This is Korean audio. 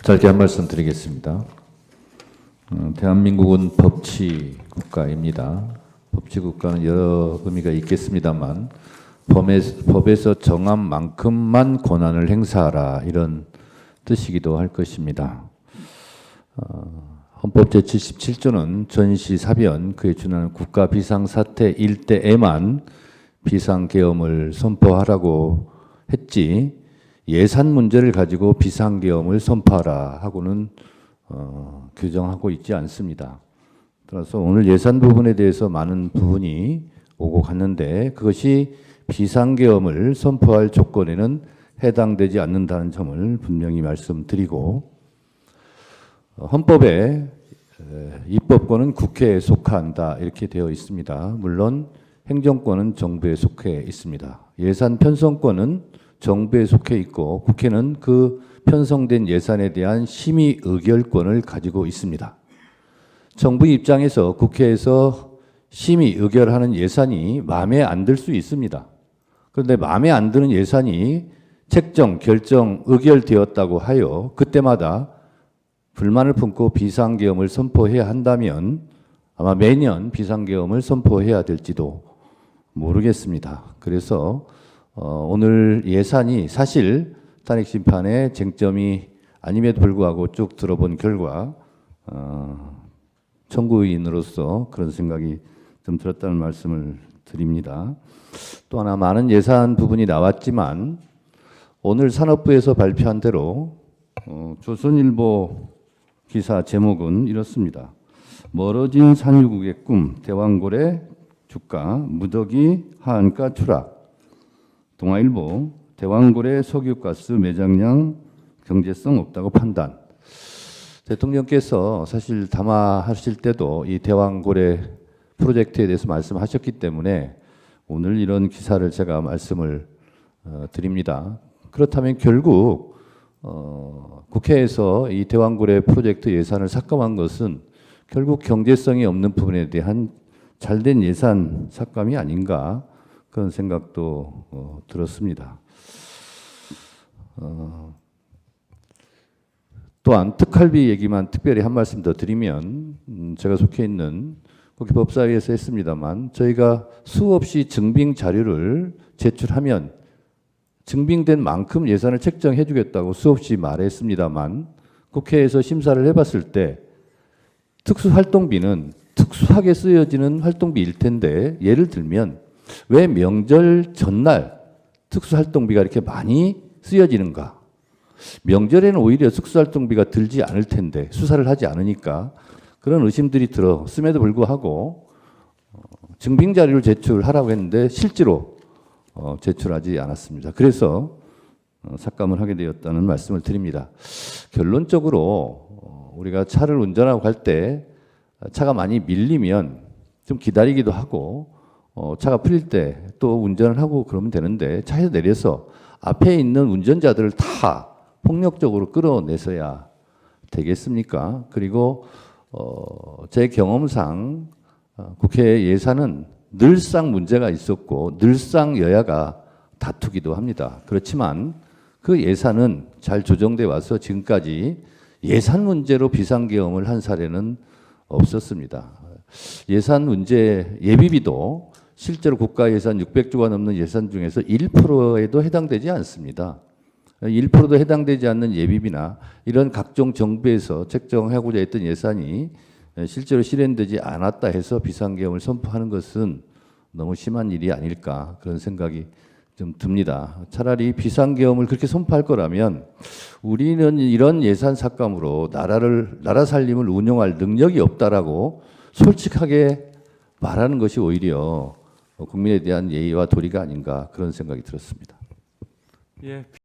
짧게 한 말씀 드리겠습니다. 대한민국은 법치 국가입니다. 법치 국가는 여러 의미가 있겠습니다만 법에서 정한 만큼만 권한을 행사하라 이런 뜻이기도 할 것입니다. 헌법 제77조는 전시, 사변, 그에 준하는 국가 비상사태일 때에만 비상계엄을 선포하라고 했지 예산 문제를 가지고 비상계엄을 선포하라 하고는 규정하고 있지 않습니다. 따라서 오늘 예산 부분에 대해서 많은 부분이 오고 갔는데 그것이 비상계엄을 선포할 조건에는 해당되지 않는다는 점을 분명히 말씀드리고 헌법에 입법권은 국회에 속한다 이렇게 되어 있습니다. 물론 행정권은 정부에 속해 있습니다. 예산 편성권은 정부에 속해 있고 국회는 그 편성된 예산에 대한 심의 의결권을 가지고 있습니다. 정부 입장에서 국회에서 심의 의결하는 예산이 마음에 안 들 수 있습니다. 그런데 마음에 안 드는 예산이 책정, 결정, 의결되었다고 하여 그때마다 불만을 품고 비상계엄을 선포해야 한다면 아마 매년 비상계엄을 선포해야 될지도 모르겠습니다. 그래서 오늘 예산이 사실 탄핵심판의 쟁점이 아님에도 불구하고 쭉 들어본 결과 청구인으로서 그런 생각이 좀 들었다는 말씀을 드립니다. 또 하나 많은 예산 부분이 나왔지만 오늘 산업부에서 발표한 대로 조선일보 기사 제목은 이렇습니다. 멀어진 산유국의 꿈, 대왕고래 주가 무더기 하한가 추락. 동아일보 대왕고래 석유가스 매장량 경제성 없다고 판단. 대통령께서 사실 담화하실 때도 이 대왕고래 프로젝트에 대해서 말씀하셨기 때문에 오늘 이런 기사를 제가 말씀을 드립니다. 그렇다면 결국 국회에서 이 대왕고래 프로젝트 예산을 삭감한 것은 결국 경제성이 없는 부분에 대한 잘된 예산 삭감이 아닌가 그런 생각도 들었습니다. 또한 특활비 얘기만 특별히 한 말씀 더 드리면 제가 속해 있는 국회 법사위에서 했습니다만 저희가 수없이 증빙 자료를 제출하면 증빙된 만큼 예산을 책정해 주겠다고 수없이 말했습니다만 국회에서 심사를 해봤을 때 특수활동비는 특수하게 쓰여지는 활동비일 텐데 예를 들면 왜 명절 전날 특수활동비가 이렇게 많이 쓰여지는가? 명절에는 오히려 특수활동비가 들지 않을 텐데 수사를 하지 않으니까 그런 의심들이 들었음에도 불구하고 증빙자료를 제출하라고 했는데 실제로 제출하지 않았습니다. 그래서 삭감을 하게 되었다는 말씀을 드립니다. 결론적으로 우리가 차를 운전하고 갈 때 차가 많이 밀리면 좀 기다리기도 하고 차가 풀릴 때 또 운전을 하고 그러면 되는데 차에서 내려서 앞에 있는 운전자들을 다 폭력적으로 끌어내서야 되겠습니까? 그리고 제 경험상 국회 예산은 늘상 문제가 있었고 늘상 여야가 다투기도 합니다. 그렇지만 그 예산은 잘 조정돼 와서 지금까지 예산 문제로 비상계엄을 한 사례는 없었습니다. 예산 문제 예비비도 실제로 국가 예산 600조가 넘는 예산 중에서 1%에도 해당되지 않습니다. 1%도 해당되지 않는 예비비나 이런 각종 정부에서 책정하고자 했던 예산이 실제로 실현되지 않았다 해서 비상계엄을 선포하는 것은 너무 심한 일이 아닐까 그런 생각이 좀 듭니다. 차라리 비상계엄을 그렇게 선포할 거라면 우리는 이런 예산 삭감으로 나라 살림을 운영할 능력이 없다라고 솔직하게 말하는 것이 오히려 국민에 대한 예의와 도리가 아닌가 그런 생각이 들었습니다. 예.